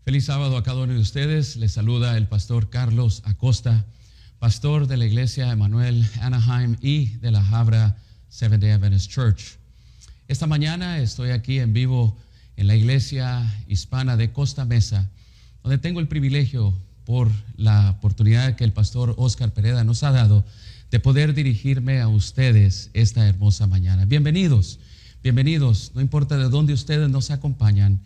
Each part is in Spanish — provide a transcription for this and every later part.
Feliz sábado a cada uno de ustedes. Les saluda el pastor Carlos Acosta, pastor de la iglesia Emmanuel Anaheim y de la Habra Seventh Day Adventist Church. Esta mañana estoy aquí en vivo en la iglesia hispana de Costa Mesa, donde tengo el privilegio por la oportunidad que el pastor Oscar Pereda nos ha dado de poder dirigirme a ustedes esta hermosa mañana. Bienvenidos, no importa de dónde ustedes nos acompañan.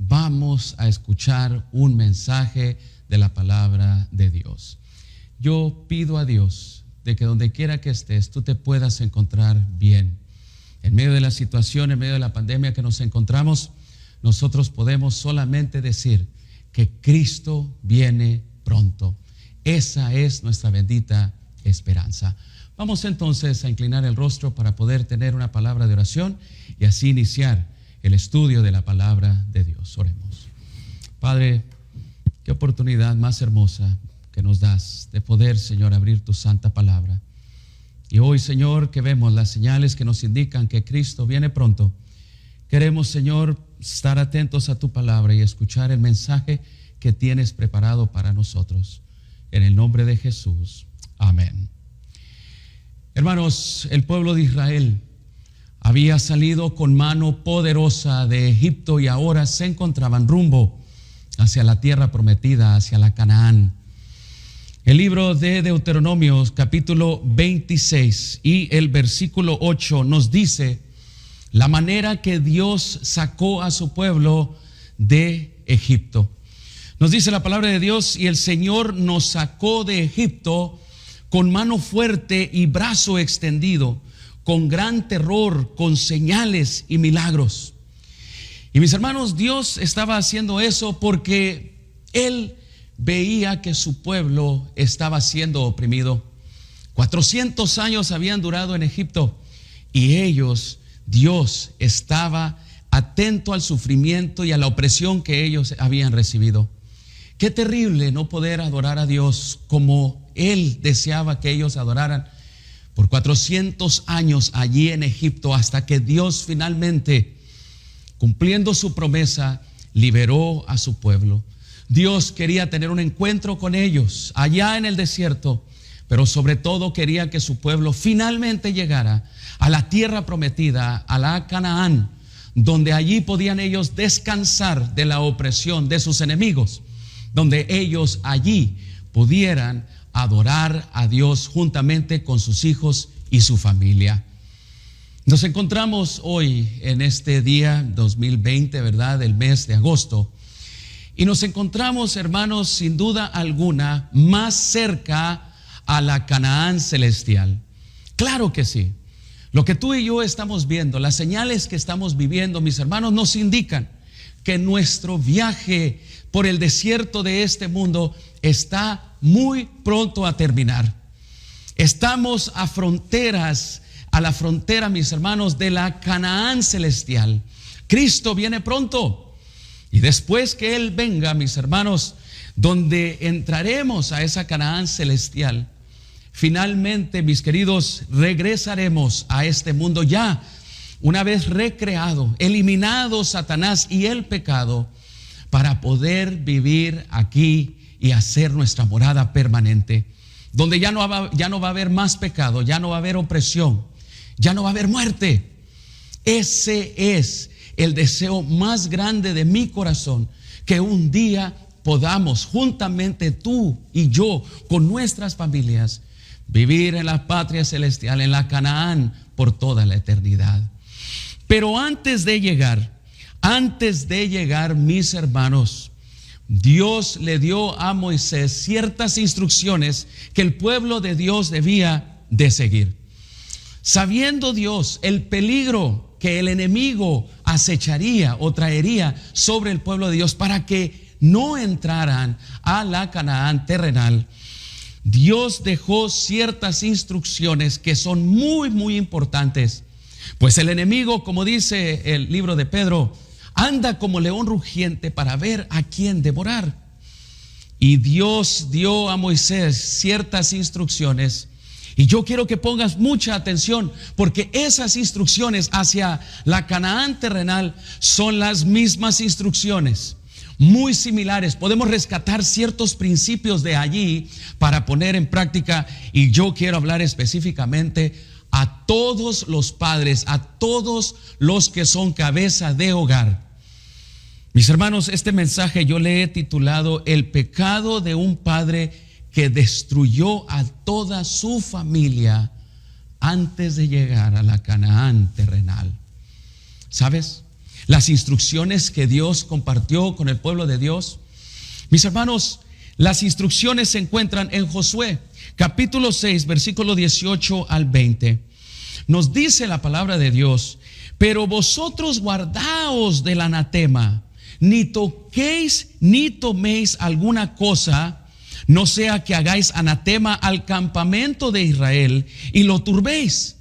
Vamos a escuchar un mensaje de la palabra de Dios. Yo pido a Dios de que donde quiera que estés, tú te puedas encontrar bien. En medio de la situación, en medio de la pandemia que nos encontramos, nosotros podemos solamente decir que Cristo viene pronto. Esa es nuestra bendita esperanza. Vamos entonces a inclinar el rostro para poder tener una palabra de oración y así iniciar el estudio de la palabra de Dios. Oremos. Padre, qué oportunidad más hermosa que nos das de poder, Señor, abrir tu santa palabra. Y hoy, Señor, que vemos las señales que nos indican que Cristo viene pronto, queremos, Señor, estar atentos a tu palabra y escuchar el mensaje que tienes preparado para nosotros. En el nombre de Jesús. Amén. Hermanos, el pueblo de Israel había salido con mano poderosa de Egipto y ahora se encontraban rumbo hacia la tierra prometida, hacia la Canaán. El libro de Deuteronomio, capítulo 26 y el versículo 8 nos dice la manera que Dios sacó a su pueblo de Egipto. Nos dice la palabra de Dios: y el Señor nos sacó de Egipto con mano fuerte y brazo extendido, con gran terror, con señales y milagros. Y mis hermanos, Dios estaba haciendo eso porque Él veía que su pueblo estaba siendo oprimido. 400 años habían durado en Egipto y Dios estaba atento al sufrimiento y a la opresión que ellos habían recibido. Qué terrible no poder adorar a Dios como Él deseaba que ellos adoraran por 400 años allí en Egipto, hasta que Dios finalmente, cumpliendo su promesa, liberó a su pueblo. Dios quería tener un encuentro con ellos allá en el desierto, pero sobre todo quería que su pueblo finalmente llegara a la tierra prometida, a la Canaán, donde allí podían ellos descansar de la opresión de sus enemigos, donde ellos allí pudieran adorar a Dios juntamente con sus hijos y su familia. Nos encontramos hoy en este día 2020, ¿verdad? Del mes de agosto. Y nos encontramos, hermanos, sin duda alguna, más cerca a la Canaán celestial. Claro que sí. Lo que tú y yo estamos viendo, las señales que estamos viviendo, mis hermanos, nos indican que nuestro viaje por el desierto de este mundo está muy pronto a terminar. Estamos a la frontera, mis hermanos, de la Canaán celestial. Cristo viene pronto. Y después que Él venga, mis hermanos, donde entraremos a esa Canaán celestial, finalmente, mis queridos, regresaremos a este mundo ya una vez recreado, eliminado Satanás y el pecado, para poder vivir aquí y hacer nuestra morada permanente, donde ya no va a haber más pecado, ya no va a haber opresión, ya no va a haber muerte. Ese es el deseo más grande de mi corazón, que un día podamos juntamente tú y yo, con nuestras familias, vivir en la patria celestial, en la Canaán, por toda la eternidad. Pero antes de llegar, mis hermanos, Dios le dio a Moisés ciertas instrucciones que el pueblo de Dios debía de seguir. Sabiendo Dios el peligro que el enemigo acecharía o traería sobre el pueblo de Dios para que no entraran a la Canaán terrenal, Dios dejó ciertas instrucciones que son muy, muy importantes. Pues el enemigo, como dice el libro de Pedro, anda como león rugiente para ver a quién devorar. Y Dios dio a Moisés ciertas instrucciones. Y yo quiero que pongas mucha atención, porque esas instrucciones hacia la Canaán terrenal son las mismas instrucciones muy similares. Podemos rescatar ciertos principios de allí para poner en práctica, y yo quiero hablar específicamente a todos los padres, a todos los que son cabeza de hogar. Mis hermanos, este mensaje yo le he titulado El pecado de un padre que destruyó a toda su familia antes de llegar a la Canaán terrenal. ¿Sabes? Las instrucciones que Dios compartió con el pueblo de Dios. Mis hermanos, las instrucciones se encuentran en Josué, capítulo 6, versículo 18 al 20. Nos dice la palabra de Dios: pero vosotros guardaos del anatema, ni toquéis ni toméis alguna cosa, no sea que hagáis anatema al campamento de Israel y lo turbéis.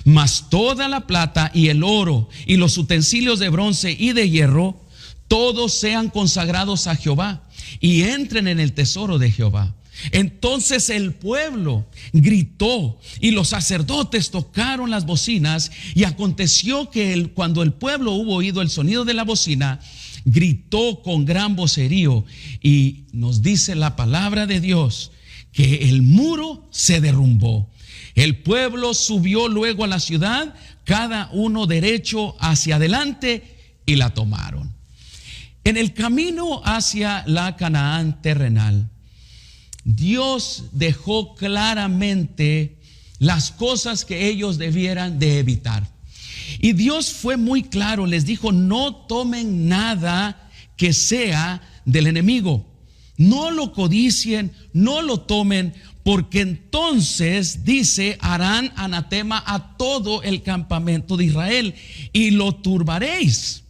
Mas toda la plata y el oro y los utensilios de bronce y de hierro, todos sean consagrados a Jehová y entren en el tesoro de Jehová. Entonces el pueblo gritó y los sacerdotes tocaron las bocinas, y aconteció que cuando el pueblo hubo oído el sonido de la bocina, gritó con gran vocerío, y nos dice la palabra de Dios que el muro se derrumbó. El pueblo subió luego a la ciudad, cada uno derecho hacia adelante, y la tomaron. En el camino hacia la Canaán terrenal, Dios dejó claramente las cosas que ellos debieran de evitar. Y Dios fue muy claro, les dijo: no tomen nada que sea del enemigo, no lo codicien, no lo tomen, porque entonces, dice, harán anatema a todo el campamento de Israel y lo turbaréis.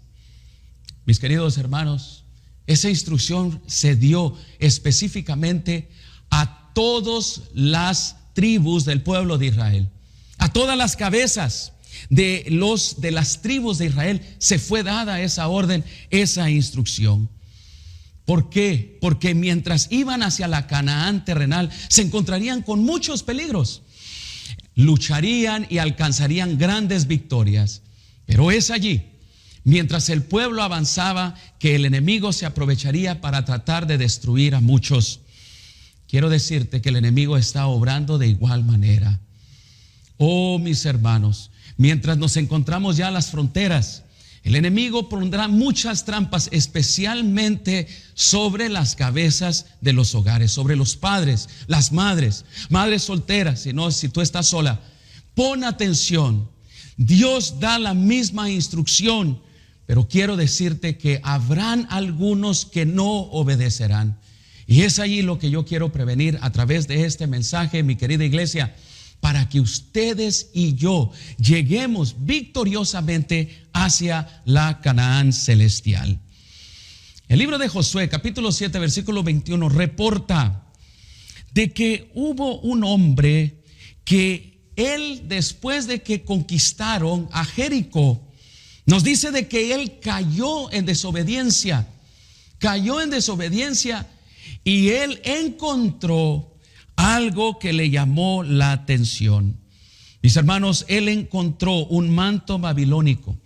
Mis queridos hermanos, esa instrucción se dio específicamente a todas las tribus del pueblo de Israel, a todas las cabezas de las tribus de Israel se fue dada esa orden, esa instrucción. ¿Por qué? Porque mientras iban hacia la Canaán terrenal se encontrarían con muchos peligros, lucharían y alcanzarían grandes victorias. Pero es allí, mientras el pueblo avanzaba, que el enemigo se aprovecharía para tratar de destruir a muchos. Quiero decirte que el enemigo está obrando de igual manera. Oh, mis hermanos, mientras nos encontramos ya a las fronteras, el enemigo pondrá muchas trampas, especialmente sobre las cabezas de los hogares, sobre los padres, las madres solteras. Si tú estás sola, pon atención. Dios da la misma instrucción, pero quiero decirte que habrán algunos que no obedecerán. Y es allí lo que yo quiero prevenir a través de este mensaje, mi querida iglesia, para que ustedes y yo lleguemos victoriosamente hacia la Canaán celestial. El libro de Josué, capítulo 7, versículo 21, reporta de que hubo un hombre que él, después de que conquistaron a Jericó, nos dice de que él cayó en desobediencia, y él encontró algo que le llamó la atención. Mis hermanos, él encontró un manto babilónico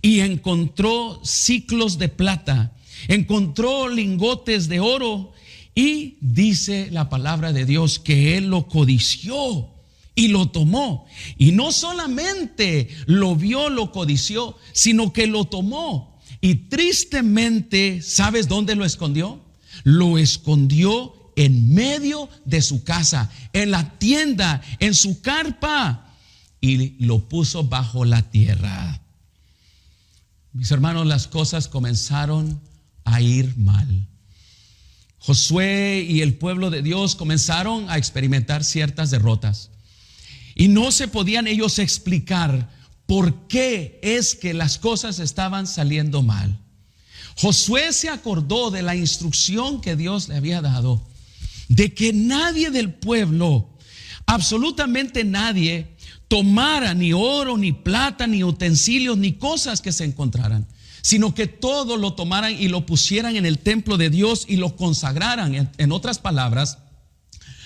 y encontró siclos de plata, encontró lingotes de oro, y dice la palabra de Dios que él lo codició y lo tomó. Y no solamente lo vio, lo codició, sino que lo tomó. Y tristemente, ¿sabes dónde lo escondió? Lo escondió en medio de su casa, en la tienda, en su carpa, y lo puso bajo la tierra. Mis hermanos, las cosas comenzaron a ir mal. Josué y el pueblo de Dios comenzaron a experimentar ciertas derrotas, y no se podían ellos explicar por qué es que las cosas estaban saliendo mal. Josué se acordó de la instrucción que Dios le había dado, de que nadie del pueblo, absolutamente nadie, tomara ni oro, ni plata, ni utensilios, ni cosas que se encontraran, sino que todo lo tomaran y lo pusieran en el templo de Dios y lo consagraran. En otras palabras,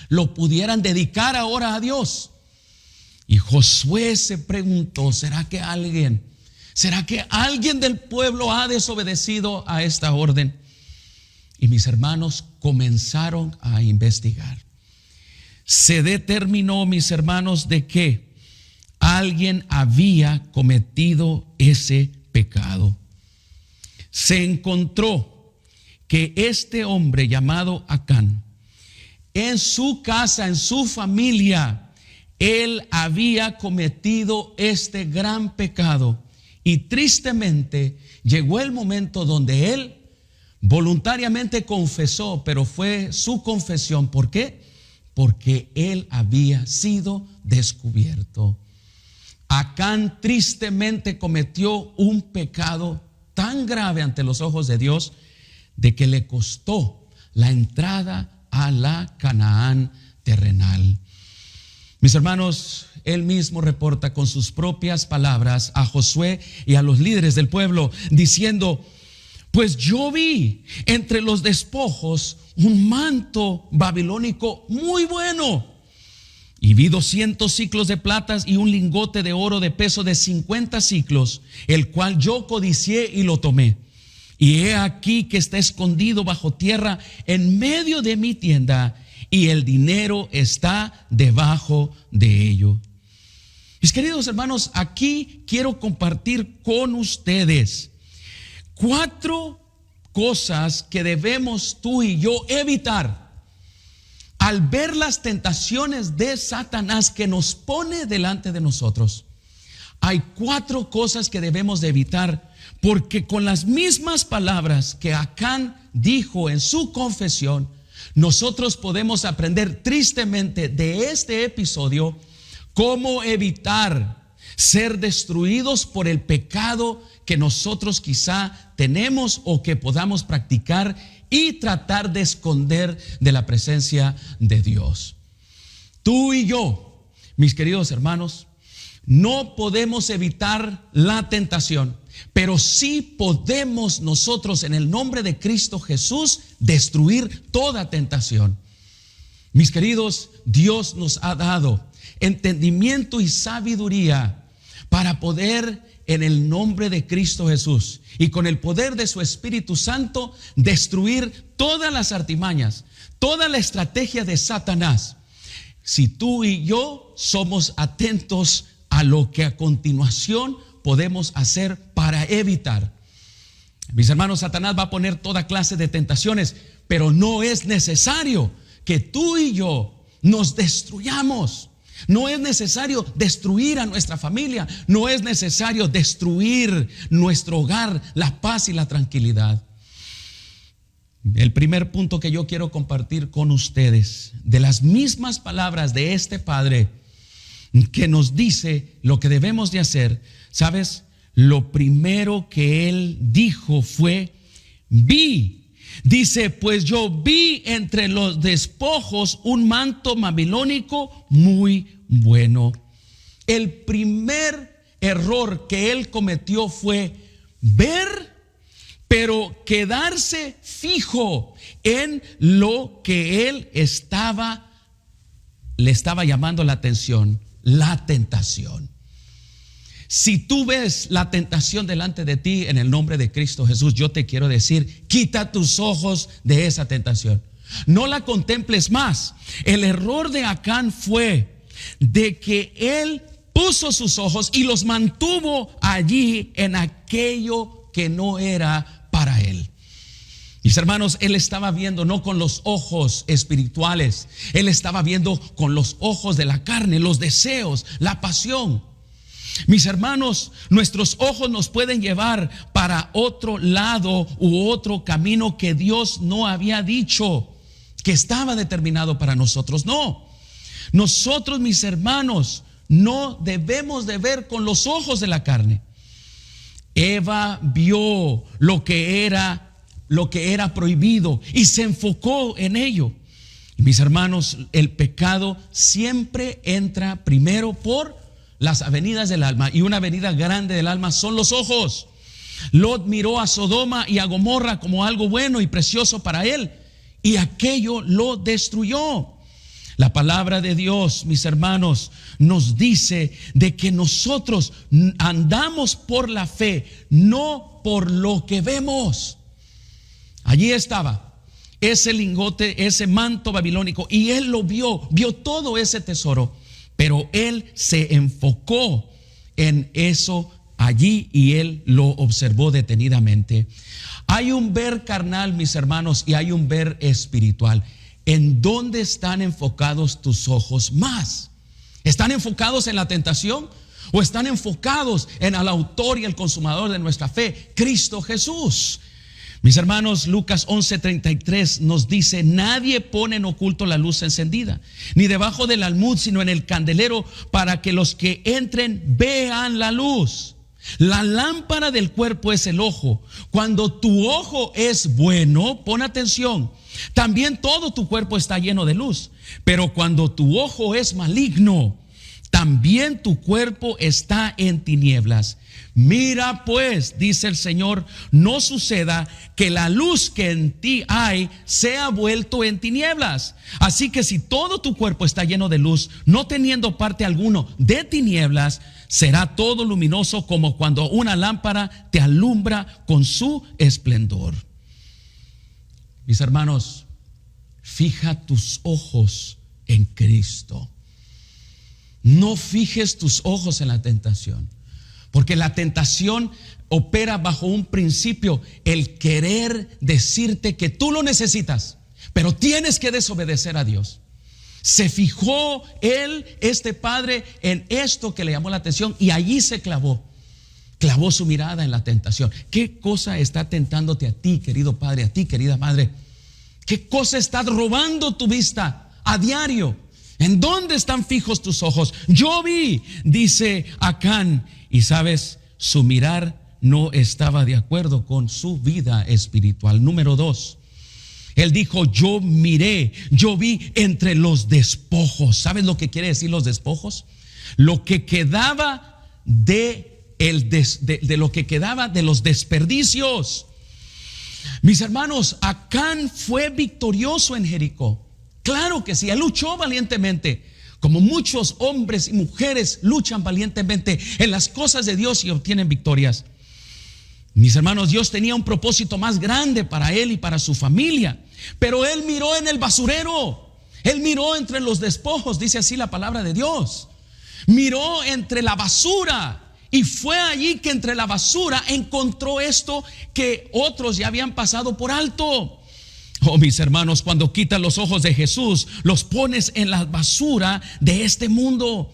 lo pudieran dedicar ahora a Dios. Y Josué se preguntó: ¿será que alguien del pueblo ha desobedecido a esta orden? Y mis hermanos comenzaron a investigar. Se determinó, mis hermanos, de que alguien había cometido ese pecado. Se encontró que este hombre llamado Acán, en su casa, en su familia, él había cometido este gran pecado. Y tristemente llegó el momento donde él voluntariamente confesó, pero fue su confesión. ¿Por qué? Porque él había sido descubierto. Acán tristemente cometió un pecado tan grave ante los ojos de Dios, de que le costó la entrada a la Canaán terrenal. Mis hermanos, él mismo reporta con sus propias palabras a Josué y a los líderes del pueblo, diciendo: pues yo vi entre los despojos un manto babilónico muy bueno, y vi 200 siclos de plata y un lingote de oro de peso de 50 siclos, el cual yo codicié y lo tomé. Y he aquí que está escondido bajo tierra en medio de mi tienda, y el dinero está debajo de ello. Mis queridos hermanos, aquí quiero compartir con ustedes 4 cosas que debemos tú y yo evitar al ver las tentaciones de Satanás que nos pone delante de nosotros. Hay 4 cosas que debemos de evitar, porque con las mismas palabras que Acán dijo en su confesión, nosotros podemos aprender tristemente de este episodio cómo evitar ser destruidos por el pecado que nosotros quizá tenemos o que podamos practicar y tratar de esconder de la presencia de Dios. Tú y yo, mis queridos hermanos, no podemos evitar la tentación, pero sí podemos nosotros, en el nombre de Cristo Jesús, destruir toda tentación. Mis queridos, Dios nos ha dado entendimiento y sabiduría para poder, en el nombre de Cristo Jesús y con el poder de su Espíritu Santo, destruir todas las artimañas, toda la estrategia de Satanás, si tú y yo somos atentos a lo que a continuación podemos hacer para evitar. Mis hermanos, Satanás va a poner toda clase de tentaciones, pero no es necesario que tú y yo nos destruyamos. No es necesario destruir a nuestra familia. No es necesario destruir nuestro hogar, la paz y la tranquilidad. El primer punto que yo quiero compartir con ustedes, de las mismas palabras de este Padre que nos dice lo que debemos de hacer, ¿sabes? Lo primero que él dijo fue: vi. Dice: pues yo vi entre los despojos un manto babilónico muy bueno. El primer error que él cometió fue ver, pero quedarse fijo en lo que él le estaba llamando la atención, la tentación. Si tú ves la tentación delante de ti, en el nombre de Cristo Jesús, yo te quiero decir: quita tus ojos de esa tentación. No la contemples más. El error de Acán fue de que él puso sus ojos y los mantuvo allí en aquello que no era para él. Mis hermanos, él estaba viendo no con los ojos espirituales, él estaba viendo con los ojos de la carne, los deseos, la pasión. Mis hermanos, nuestros ojos nos pueden llevar para otro lado u otro camino que Dios no había dicho que estaba determinado para nosotros. No, nosotros, mis hermanos, no debemos de ver con los ojos de la carne. Eva vio lo que era prohibido y se enfocó en ello. Mis hermanos, el pecado siempre entra primero por las avenidas del alma, y una avenida grande del alma son los ojos. Lot miró a Sodoma y a Gomorra como algo bueno y precioso para él, y aquello lo destruyó. La palabra de Dios, mis hermanos, nos dice de que nosotros andamos por la fe, no por lo que vemos. Allí estaba ese lingote, ese manto babilónico, y él lo vio todo ese tesoro, pero él se enfocó en eso allí y él lo observó detenidamente. Hay un ver carnal, mis hermanos, y hay un ver espiritual. ¿En dónde están enfocados tus ojos más? ¿Están enfocados en la tentación o están enfocados en el autor y el consumador de nuestra fe, Cristo Jesús? Mis hermanos, Lucas 11:33 nos dice: nadie pone en oculto la luz encendida, ni debajo del almud, sino en el candelero, para que los que entren vean la luz. La lámpara del cuerpo es el ojo. Cuando tu ojo es bueno, pon atención, también todo tu cuerpo está lleno de luz. Pero cuando tu ojo es maligno, también tu cuerpo está en tinieblas. Mira pues, dice el Señor, no suceda que la luz que en ti hay sea vuelto en tinieblas. Así que si todo tu cuerpo está lleno de luz, no teniendo parte alguno de tinieblas, será todo luminoso como cuando una lámpara te alumbra con su esplendor. Mis hermanos, fija tus ojos en Cristo. No fijes tus ojos en la tentación, porque la tentación opera bajo un principio: el querer decirte que tú lo necesitas, pero tienes que desobedecer a Dios. Se fijó este padre, en esto que le llamó la atención, y allí se clavó su mirada en la tentación. ¿Qué cosa está tentándote a ti, querido padre, a ti, querida madre? ¿Qué cosa está robando tu vista a diario? ¿En dónde están fijos tus ojos? Yo vi, dice Acán, y sabes, su mirar no estaba de acuerdo con su vida espiritual. Número 2, él dijo: yo miré, yo vi entre los despojos. ¿Sabes lo que quiere decir los despojos? Lo que quedaba de lo que quedaba de los desperdicios. Mis hermanos, Acán fue victorioso en Jericó. Claro que sí, él luchó valientemente, como muchos hombres y mujeres luchan valientemente en las cosas de Dios y obtienen victorias. Mis hermanos, Dios tenía un propósito más grande para él y para su familia, pero él miró en el basurero, él miró entre los despojos, dice así la palabra de Dios. Miró entre la basura, y fue allí que entre la basura encontró esto que otros ya habían pasado por alto. Oh, mis hermanos, cuando quitas los ojos de Jesús, los pones en la basura de este mundo.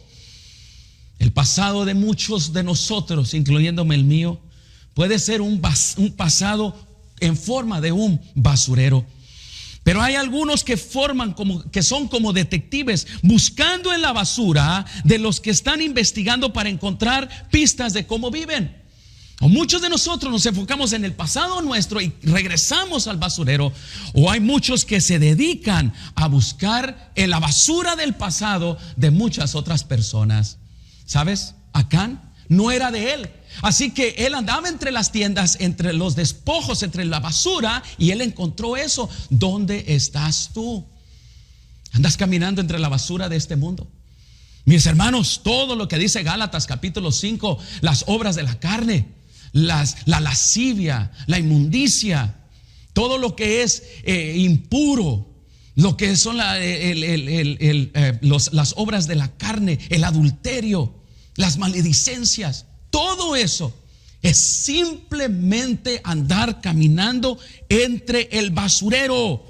El pasado de muchos de nosotros, incluyéndome el mío, puede ser un pasado en forma de un basurero. Pero hay algunos que son como detectives, buscando en la basura de los que están investigando para encontrar pistas de cómo viven. O muchos de nosotros nos enfocamos en el pasado nuestro y regresamos al basurero. O hay muchos que se dedican a buscar en la basura del pasado de muchas otras personas. ¿Sabes? Acán no era de él. Así que él andaba entre las tiendas, entre los despojos, entre la basura, y él encontró eso. ¿Dónde estás tú? ¿Andas caminando entre la basura de este mundo? Mis hermanos, todo lo que dice Gálatas capítulo 5, las obras de la carne, la lascivia, la inmundicia, todo lo que es impuro, lo que son las obras de la carne, el adulterio, las maledicencias, todo eso es simplemente andar caminando entre el basurero,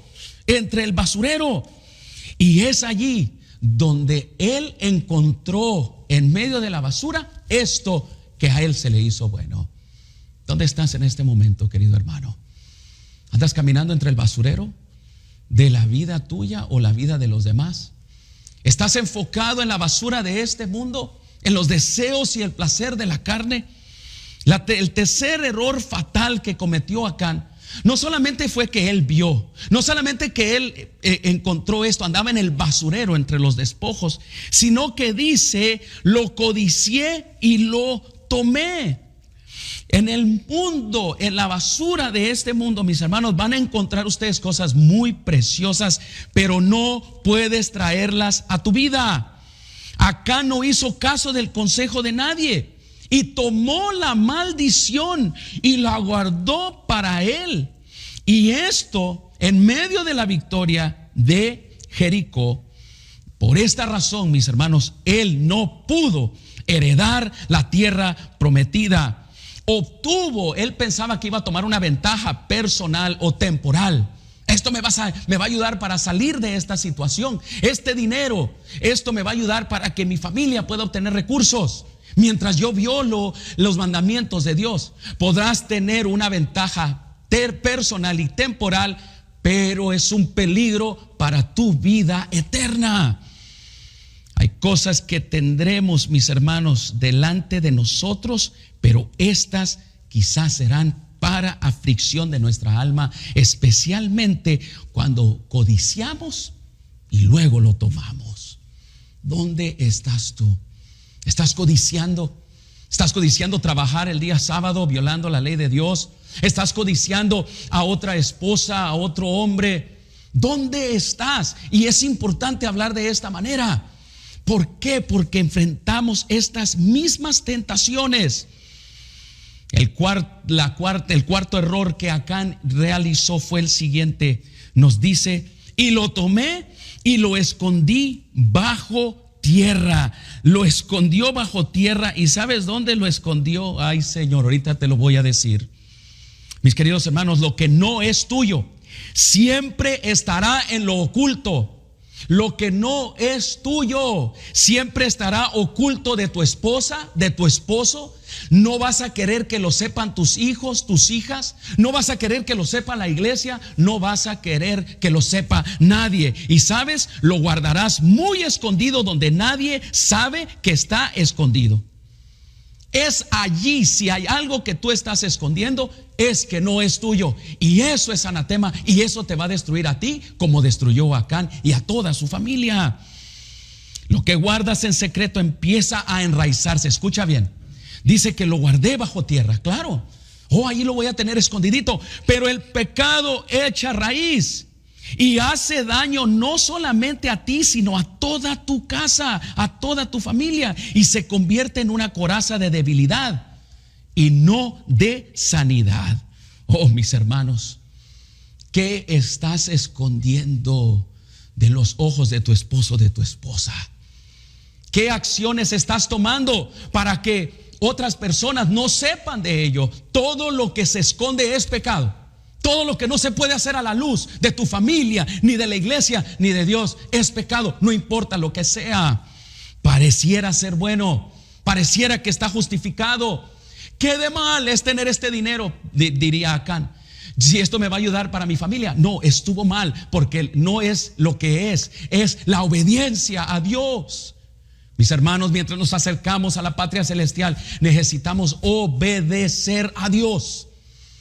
y es allí donde él encontró en medio de la basura esto que a él se le hizo bueno. ¿Dónde estás en este momento, querido hermano? ¿Andas caminando entre el basurero de la vida tuya o la vida de los demás? ¿Estás enfocado en la basura de este mundo, en los deseos y el placer de la carne? El tercer error fatal que cometió Acán no solamente fue que él vio, no solamente que él encontró esto, andaba en el basurero entre los despojos, sino que dice: lo codicié y lo tomé. En el mundo, en la basura de este mundo, mis hermanos, van a encontrar ustedes cosas muy preciosas, pero no puedes traerlas a tu vida. Acá no hizo caso del consejo de nadie y tomó la maldición y la guardó para él. Y esto en medio de la victoria de Jericó. Por esta razón, mis hermanos, él no pudo heredar la tierra prometida. Él pensaba que iba a tomar una ventaja personal o temporal. Esto me va a ayudar para salir de esta situación. Este dinero, esto me va a ayudar para que mi familia pueda obtener recursos. Mientras yo violo los mandamientos de Dios, podrás tener una ventaja personal y temporal, pero es un peligro para tu vida eterna. Hay cosas que tendremos, mis hermanos, delante de nosotros, pero estas quizás serán para aflicción de nuestra alma, especialmente cuando codiciamos y luego lo tomamos. ¿Dónde estás tú? ¿Estás codiciando? ¿Estás codiciando trabajar el día sábado violando la ley de Dios? ¿Estás codiciando a otra esposa, a otro hombre? ¿Dónde estás? Y es importante hablar de esta manera. ¿Por qué? Porque enfrentamos estas mismas tentaciones. El cuarto error que Acán realizó fue el siguiente. Nos dice: y lo tomé y lo escondí bajo tierra. Lo escondió bajo tierra. ¿Y sabes dónde lo escondió? Ay, Señor, ahorita te lo voy a decir. Mis queridos hermanos, lo que no es tuyo siempre estará en lo oculto. Lo que no es tuyo siempre estará oculto de tu esposa, de tu esposo. No vas a querer que lo sepan tus hijos, tus hijas. No vas a querer que lo sepa la iglesia. No vas a querer que lo sepa nadie. Y sabes, lo guardarás muy escondido donde nadie sabe que está escondido. Es allí, si hay algo que tú estás escondiendo, es que no es tuyo. Y eso es anatema, y eso te va a destruir a ti como destruyó a Acán y a toda su familia. Lo que guardas en secreto empieza a enraizarse. Escucha bien. Dice que lo guardé bajo tierra. Claro. Ahí lo voy a tener escondidito. Pero el pecado echa raíz y hace daño no solamente a ti, sino a toda tu casa, a toda tu familia, y se convierte en una coraza de debilidad y no de sanidad. Oh, mis hermanos, ¿qué estás escondiendo de los ojos de tu esposo, de tu esposa? ¿Qué acciones estás tomando para que otras personas no sepan de ello? Todo lo que se esconde es pecado. Todo lo que no se puede hacer a la luz de tu familia, ni de la iglesia, ni de Dios, es pecado. No importa lo que sea. Pareciera ser bueno, pareciera que está justificado. ¿Qué de mal es tener este dinero? Diría Acán. Si esto me va a ayudar para mi familia. No, estuvo mal, porque no es lo que es la obediencia a Dios. Mis hermanos, mientras nos acercamos a la patria celestial, necesitamos obedecer a Dios.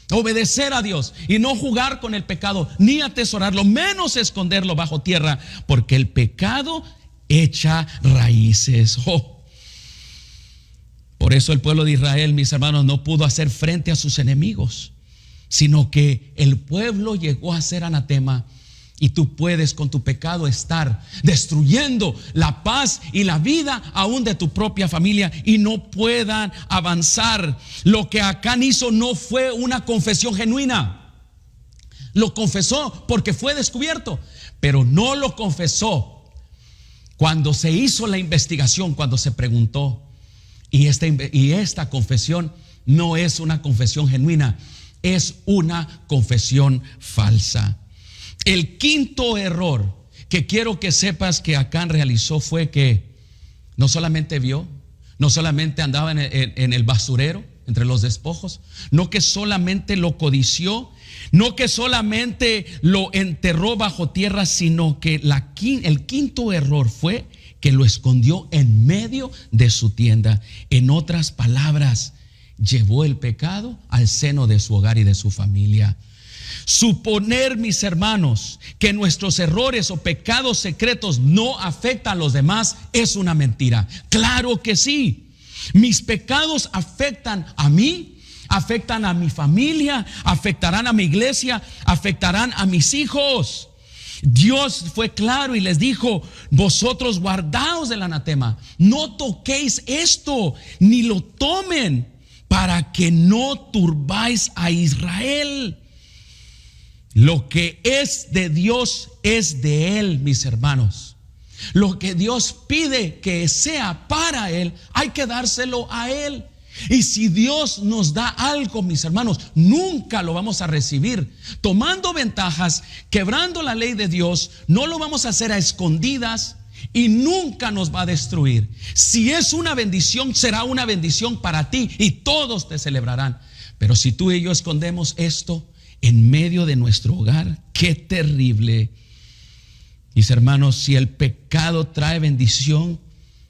Obedecer a Dios y no jugar con el pecado, ni atesorarlo, menos esconderlo bajo tierra, porque el pecado echa raíces. Por eso el pueblo de Israel, mis hermanos, no pudo hacer frente a sus enemigos, sino que el pueblo llegó a ser anatema. Y tú puedes con tu pecado estar destruyendo la paz y la vida aún de tu propia familia y no puedan avanzar. Lo que Acán hizo no fue una confesión genuina. Lo confesó porque fue descubierto, pero no lo confesó cuando se hizo la investigación, cuando se preguntó. Y esta confesión no es una confesión genuina, es una confesión falsa. El quinto error que quiero que sepas que Acán realizó fue que no solamente vio, no solamente andaba en el basurero, entre los despojos, no que solamente lo codició, no que solamente lo enterró bajo tierra, sino que el quinto error fue que lo escondió en medio de su tienda. En otras palabras, llevó el pecado al seno de su hogar y de su familia. Suponer, mis hermanos, que nuestros errores o pecados secretos no afectan a los demás es una mentira. Claro que sí. Mis pecados afectan a mí, afectan a mi familia, afectarán a mi iglesia, afectarán a mis hijos. Dios fue claro y les dijo: vosotros guardaos del anatema, no toquéis esto, ni lo tomen, para que no turbáis a Israel. Lo que es de Dios es de Él, mis hermanos. Lo que Dios pide que sea para Él, hay que dárselo a Él. Y si Dios nos da algo, mis hermanos, nunca lo vamos a recibir tomando ventajas, quebrando la ley de Dios. No lo vamos a hacer a escondidas y nunca nos va a destruir. Si es una bendición, será una bendición para ti y todos te celebrarán. Pero si tú y yo escondemos esto en medio de nuestro hogar, qué terrible. Mis hermanos, si el pecado trae bendición,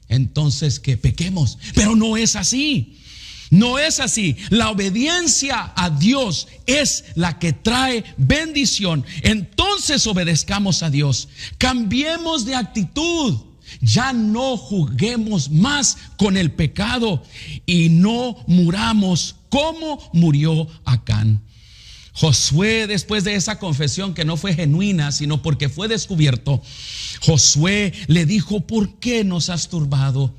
entonces que pequemos. Pero no es así. No es así. La obediencia a Dios es la que trae bendición. Entonces obedezcamos a Dios. Cambiemos de actitud. Ya no juguemos más con el pecado y no muramos como murió Acán. Josué, después de esa confesión que no fue genuina, sino porque fue descubierto, Josué le dijo: ¿por qué nos has turbado?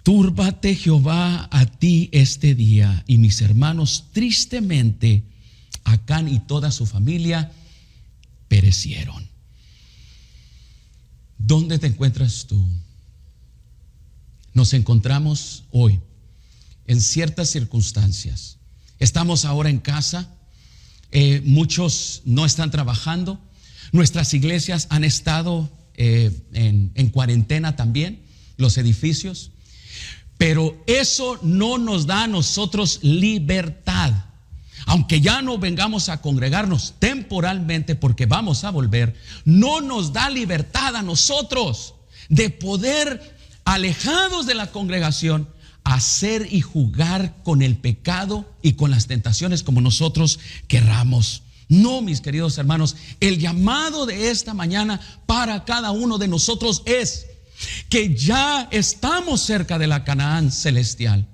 Túrbate Jehová a ti este día. Y mis hermanos, tristemente, Acán y toda su familia perecieron. ¿Dónde te encuentras tú? Nos encontramos hoy en ciertas circunstancias. Estamos ahora en casa. Muchos no están trabajando. Nuestras iglesias han estado en cuarentena también, los edificios. Pero eso no nos da a nosotros libertad. Aunque ya no vengamos a congregarnos temporalmente, porque vamos a volver, no nos da libertad a nosotros de poder, alejados de la congregación, hacer y jugar con el pecado y con las tentaciones como nosotros querramos. No, mis queridos hermanos, el llamado de esta mañana para cada uno de nosotros es que ya estamos cerca de la Canaán celestial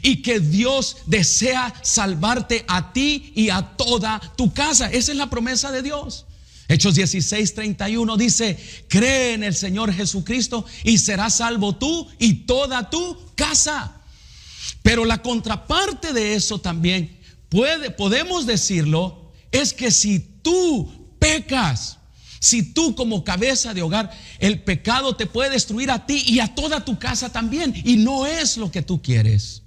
y que Dios desea salvarte a ti y a toda tu casa. Esa es la promesa de Dios. Hechos 16:31 dice: cree en el Señor Jesucristo y serás salvo tú y toda tu casa. Pero la contraparte de eso también podemos decirlo, es que si tú pecas, si tú como cabeza de hogar, el pecado te puede destruir a ti y a toda tu casa también, y no es lo que tú quieres.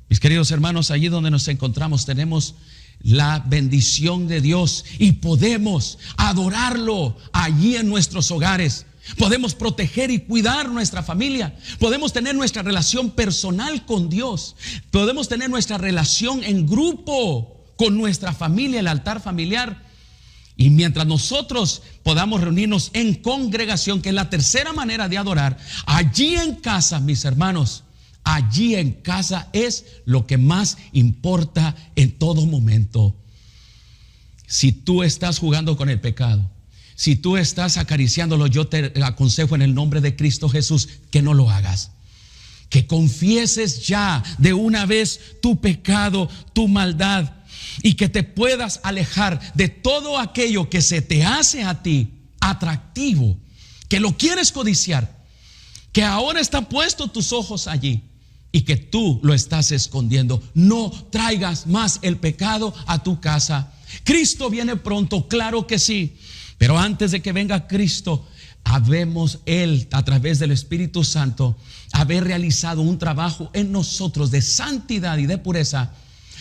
Mis queridos hermanos, allí donde nos encontramos tenemos la bendición de Dios y podemos adorarlo allí en nuestros hogares. Podemos proteger y cuidar nuestra familia. Podemos tener nuestra relación personal con Dios. Podemos tener nuestra relación en grupo con nuestra familia, el altar familiar. Y mientras nosotros podamos reunirnos en congregación, que es la tercera manera de adorar, allí en casa, mis hermanos, allí en casa es lo que más importa en todo momento. Si tú estás jugando con el pecado, si tú estás acariciándolo, yo te aconsejo en el nombre de Cristo Jesús que no lo hagas. Que confieses ya de una vez tu pecado, tu maldad, y que te puedas alejar de todo aquello que se te hace a ti atractivo, que lo quieres codiciar, que ahora están puestos tus ojos allí y que tú lo estás escondiendo. No traigas más el pecado a tu casa. Cristo viene pronto, claro que sí, pero antes de que venga Cristo, habemos Él, a través del Espíritu Santo, haber realizado un trabajo en nosotros de santidad y de pureza,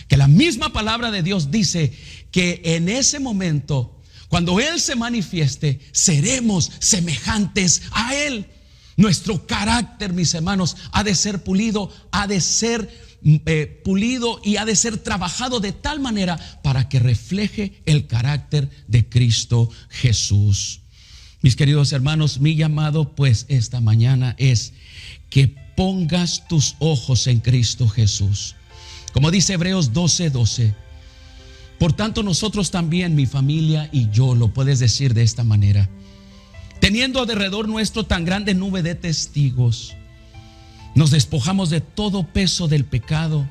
que la misma palabra de Dios dice que en ese momento, cuando Él se manifieste, seremos semejantes a Él. Nuestro carácter, mis hermanos, ha de ser pulido, ha de ser pulido y ha de ser trabajado de tal manera para que refleje el carácter de Cristo Jesús. Mis queridos hermanos, mi llamado pues esta mañana es que pongas tus ojos en Cristo Jesús. Como dice Hebreos 12:12, por tanto nosotros también, mi familia y yo, lo puedes decir de esta manera, teniendo alrededor nuestro tan grande nube de testigos, nos despojamos de todo peso del pecado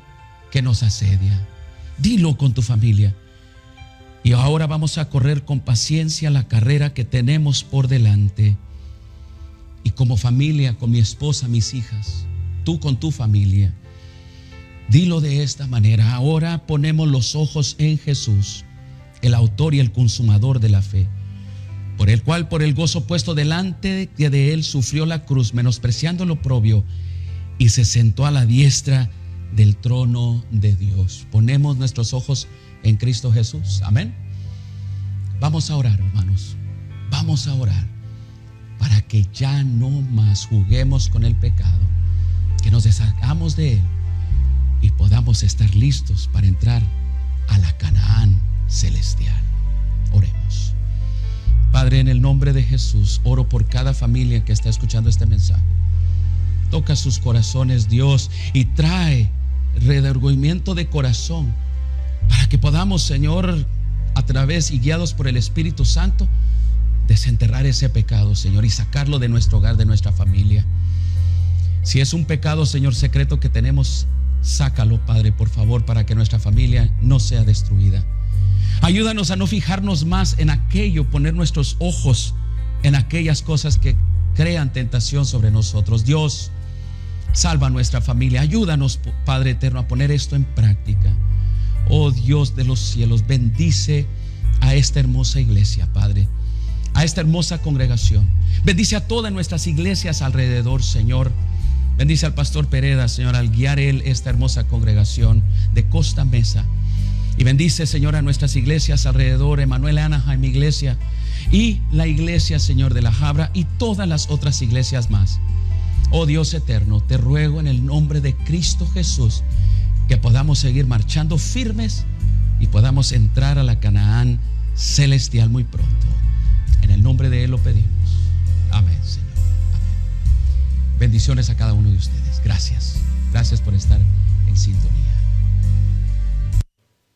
que nos asedia. Dilo con tu familia. Y ahora vamos a correr con paciencia la carrera que tenemos por delante. Y como familia, con mi esposa, mis hijas, tú con tu familia, dilo de esta manera: ahora ponemos los ojos en Jesús, el autor y el consumador de la fe, por el cual por el gozo puesto delante de él sufrió la cruz, menospreciando lo oprobio, y se sentó a la diestra del trono de Dios. Ponemos nuestros ojos en Cristo Jesús. Amén. Vamos a orar, hermanos. Vamos a orar para que ya no más juguemos con el pecado, que nos deshagamos de él y podamos estar listos para entrar a la Canaán celestial. Oremos. Padre, en el nombre de Jesús, oro por cada familia que está escuchando este mensaje. Toca sus corazones, Dios, y trae redargüimiento de corazón para que podamos, Señor, a través y guiados por el Espíritu Santo, desenterrar ese pecado, Señor, y sacarlo de nuestro hogar, de nuestra familia. Si es un pecado, Señor, secreto que tenemos, sácalo, Padre, por favor, para que nuestra familia no sea destruida. Ayúdanos a no fijarnos más en aquello, poner nuestros ojos en aquellas cosas que crean tentación sobre nosotros. Dios, salva a nuestra familia. Ayúdanos, Padre eterno, a poner esto en práctica. Oh Dios de los cielos, bendice a esta hermosa iglesia, Padre, a esta hermosa congregación. Bendice a todas nuestras iglesias alrededor, Señor. Bendice al pastor Pereda, Señor, al guiar él esta hermosa congregación de Costa Mesa. Y bendice, Señor, a nuestras iglesias alrededor, Emanuel Anaheim iglesia, y la iglesia, Señor, de La Habra, y todas las otras iglesias más. Oh Dios eterno, te ruego en el nombre de Cristo Jesús que podamos seguir marchando firmes y podamos entrar a la Canaán celestial muy pronto. En el nombre de Él lo pedimos. Amén, Señor. Amén. Bendiciones a cada uno de ustedes. Gracias. Gracias por estar en sintonía.